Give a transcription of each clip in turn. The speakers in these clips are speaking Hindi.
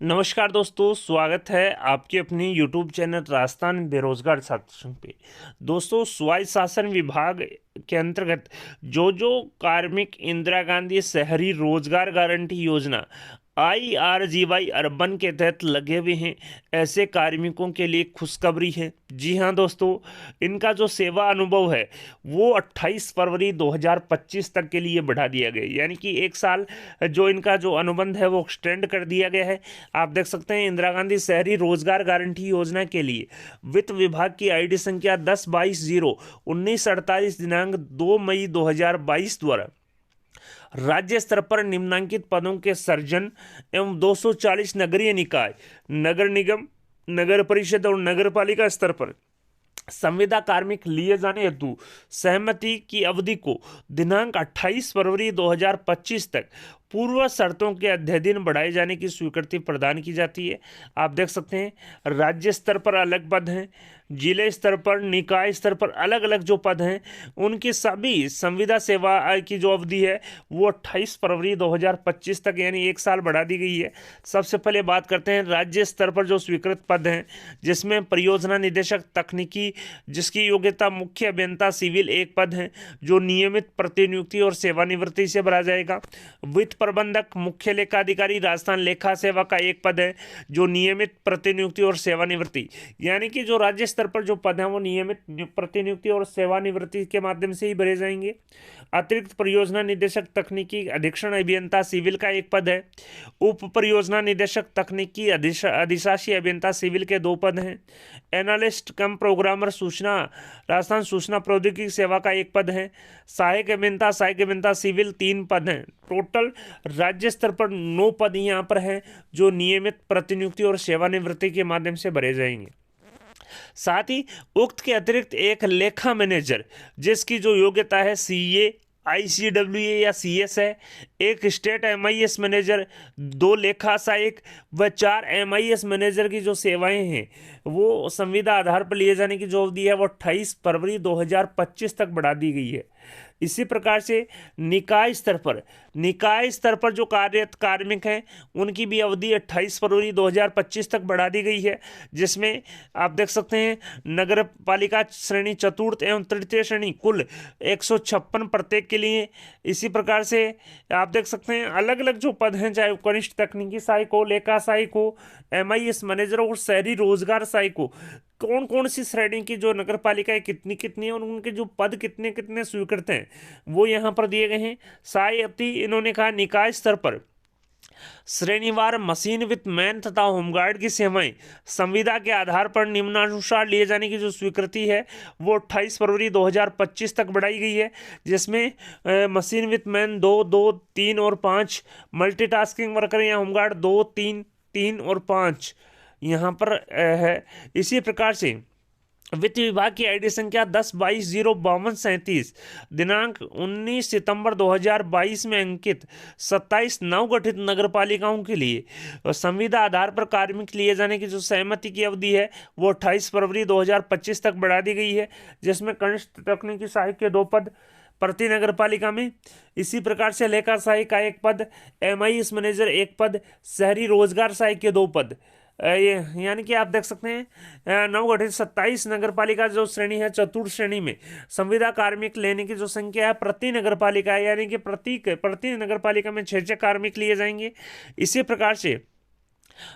नमस्कार दोस्तों, स्वागत है आपके अपनी यूट्यूब चैनल राजस्थान बेरोजगार छात्र संघ पे। दोस्तों, स्वायत्त शासन विभाग के अंतर्गत जो कार्मिक इंदिरा गांधी शहरी रोजगार गारंटी योजना IRGY अर्बन के तहत लगे हुए हैं, ऐसे कार्मिकों के लिए खुशखबरी है। जी हाँ दोस्तों, इनका जो सेवा अनुभव है वो 28 फरवरी 2025 तक के लिए बढ़ा दिया गया, यानी कि एक साल जो इनका जो अनुबंध है वो एक्सटेंड कर दिया गया है। आप देख सकते हैं, इंदिरा गांधी शहरी रोजगार गारंटी योजना के लिए वित्त विभाग की ID संख्या 10/22/0/1948 दिनांक 2 मई 2022 द्वारा राज्य स्तर पर निम्नांकित पदों के सृजन एवं 240 नगरीय निकाय, नगर निगम, नगर परिषद और नगर पालिका स्तर पर संविदा कार्मिक लिए जाने हेतु सहमति की अवधि को दिनांक 28 फरवरी 2025 तक पूर्व शर्तों के अध्ययन बढ़ाए जाने की स्वीकृति प्रदान की जाती है। आप देख सकते हैं, राज्य स्तर पर अलग पद हैं, जिले स्तर पर, निकाय स्तर पर अलग अलग जो पद हैं, उनकी सभी संविदा सेवा की जो अवधि है वो 28 फरवरी 2025 तक यानी एक साल बढ़ा दी गई है। सबसे पहले बात करते हैं राज्य स्तर पर जो स्वीकृत पद हैं, जिसमें परियोजना निदेशक तकनीकी, जिसकी योग्यता मुख्य अभियंता सिविल एक पद है जो नियमित प्रतिनियुक्ति और सेवानिवृत्ति से भरा जाएगा। वित्त प्रबंधक मुख्य लेखा अधिकारी राजस्थान लेखा सेवा का एक पद है जो नियमित प्रतिनियुक्ति और सेवानिवृत्ति, यानी कि जो राज्य स्तर पर जो पद हैं वो नियमित प्रतिनियुक्ति और सेवानिवृत्ति के माध्यम से ही भरे जाएंगे। अतिरिक्त परियोजना निदेशक तकनीकी अधीक्षण अभियंता सिविल का एक पद है। उप परियोजना निदेशक तकनीकी अधिशासी अभियंता सिविल के 2 पद हैं। एनालिस्ट कम प्रोग्रामर सूचना राजस्थान सूचना प्रौद्योगिकी सेवा का एक पद है। सहायक अभियंता सिविल 3 पद हैं। टोटल राज्य स्तर पर 9 पद यहाँ पर हैं जो नियमित प्रतिनियुक्ति और सेवानिवृत्ति के माध्यम से भरे जाएंगे। साथ ही उक्त के अतिरिक्त एक लेखा मैनेजर, जिसकी जो योग्यता है CA, ICWA या CS है, एक स्टेट MIS मैनेजर, 2 लेखा सहायक व 4 MIS मैनेजर की जो सेवाएं हैं वो संविदा आधार पर लिए जाने की जो अवधि है वो 28 फरवरी 2025 तक बढ़ा दी गई है। इसी प्रकार से निकाय स्तर पर जो कार्यरत कार्मिक हैं उनकी भी अवधि 28 फरवरी 2025 तक बढ़ा दी गई है, जिसमें आप देख सकते हैं नगर पालिका श्रेणी चतुर्थ एवं तृतीय श्रेणी कुल 156 प्रत्येक के लिए। इसी प्रकार से आप देख सकते हैं अलग अलग जो पद हैं, चाहे कनिष्ठ तकनीकी सहायक हो, लेखा सहायक हो, MIS मैनेजर और शहरी रोजगार सहायक हो, कौन कौन सी श्रेणी की जो नगर पालिकाएं कितनी कितनी है और उनके जो पद कितने कितने स्वीकृत हैं वो यहाँ पर दिए गए हैं। साथ ही इन्होंने कहा निकाय स्तर पर श्रेणीवार मशीन विथ मैन तथा होमगार्ड की सेवाएं संविदा के आधार पर निम्नानुसार लिए जाने की जो स्वीकृति है वो 28 फरवरी 2025 तक बढ़ाई गई है, जिसमें मशीन विथ मैन 2, 2, 3 और 5, मल्टीटास्किंग वर्कर या होमगार्ड 2, 3, 3 और 5 यहाँ पर है। इसी प्रकार से वित्त विभाग की ID संख्या 10/22/0/5237 दिनांक 19 सितंबर 2022 में अंकित 27 नवगठित नगर पालिकाओं के लिए संविदा आधार पर कार्मिक लिए जाने की जो सहमति की अवधि है वो 28 फरवरी 2025 तक बढ़ा दी गई है, जिसमें कनिष्ठ तकनीकी सहायक के 2 पद प्रति नगर पालिका में। इसी प्रकार से लेखा सहायक का 1 पद, MIS मैनेजर 1 पद, शहरी रोजगार सहायक के 2 पद, यानी कि आप देख सकते हैं नवगठित 27 नगर पालिका जो श्रेणी है चतुर्थ श्रेणी में संविदा कार्मिक लेने की जो संख्या है प्रति नगर पालिका है, यानी कि प्रति नगर पालिका में 6 कार्मिक लिए जाएंगे। इसी प्रकार से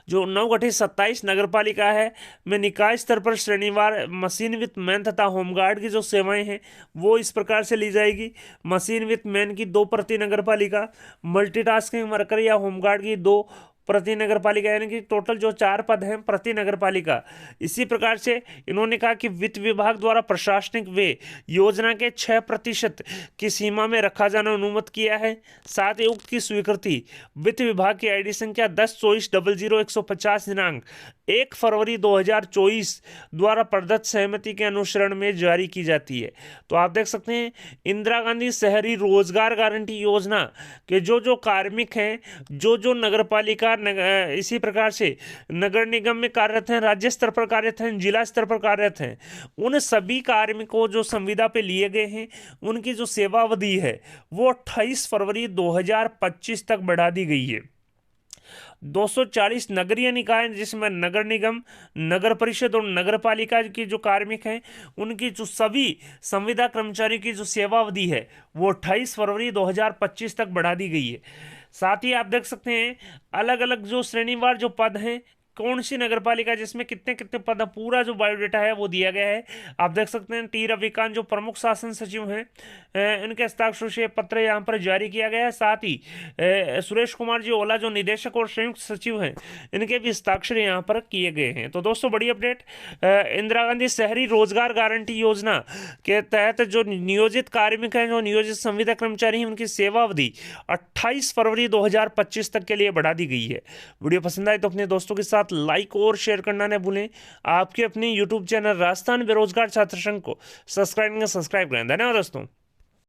जो नवगठित 27 नगर पालिका है में निकाय स्तर पर श्रेणीवार मशीन विथ मैन तथा होमगार्ड की जो सेवाएं हैं वो इस प्रकार से ली जाएगी। मशीन विथ मैन की 2 प्रति नगर पालिका, मल्टीटास्किंग वर्कर या होमगार्ड की 2 प्रति नगर पालिका, यानी कि टोटल जो 4 पद हैं प्रति नगर पालिका। इसी प्रकार से इन्होंने कहा कि वित्त विभाग द्वारा प्रशासनिक व्यय योजना के 6% की सीमा में रखा जाना अनुमत किया है। साथ ही उक्त की स्वीकृति वित्त विभाग की ID संख्या 10/24/00150 दिनांक 1 फरवरी 2024 द्वारा प्रदत्त सहमति के अनुसरण में जारी की जाती है। तो आप देख सकते हैं इंदिरा गांधी शहरी रोजगार गारंटी योजना के जो कार्मिक हैं, जो नगर पालिका इसी प्रकार से नगर निगम में कार्यरत हैं, राज्य स्तर पर कार्यरत हैं, जिला स्तर पर कार्यरत हैं, उन सभी कार्मिकों जो संविदा पे लिए गए हैं उनकी जो सेवा अवधि है वो 28 फरवरी 2025 तक बढ़ा दी गई है। 240 नगरीय निकाय जिसमें नगर निगम, नगर परिषद और नगर पालिका की जो कार्मिक हैं उनकी जो सभी संविदा कर्मचारी की जो सेवा अवधि है वो 28 फरवरी 2025 तक बढ़ा दी गई है। साथ ही आप देख सकते हैं अलग अलग जो श्रेणीवार जो पद हैं, कौन सी नगर पालिका जिसमें कितने कितने पद, पूरा जो बायोडेटा है वो दिया गया है। आप देख सकते हैं टी रविकांत जो प्रमुख शासन सचिव हैं, इनके हस्ताक्षर से पत्र यहाँ पर जारी किया गया है। साथ ही सुरेश कुमार जी ओला जो निदेशक और संयुक्त सचिव हैं, इनके भी हस्ताक्षर यहाँ पर किए गए हैं। तो दोस्तों बड़ी अपडेट, इंदिरा गांधी शहरी रोजगार गारंटी योजना के तहत जो नियोजित कार्मिक हैं, जो नियोजित संविदा कर्मचारी हैं, उनकी सेवा अवधि 28 फरवरी 2025 तक के लिए बढ़ा दी गई है। वीडियो पसंद आए तो अपने दोस्तों के साथ लाइक और शेयर करना न भूलें। आपके अपने यूट्यूब चैनल राजस्थान बेरोजगार छात्र संघ को सब्सक्राइब करें। धन्यवाद दोस्तों।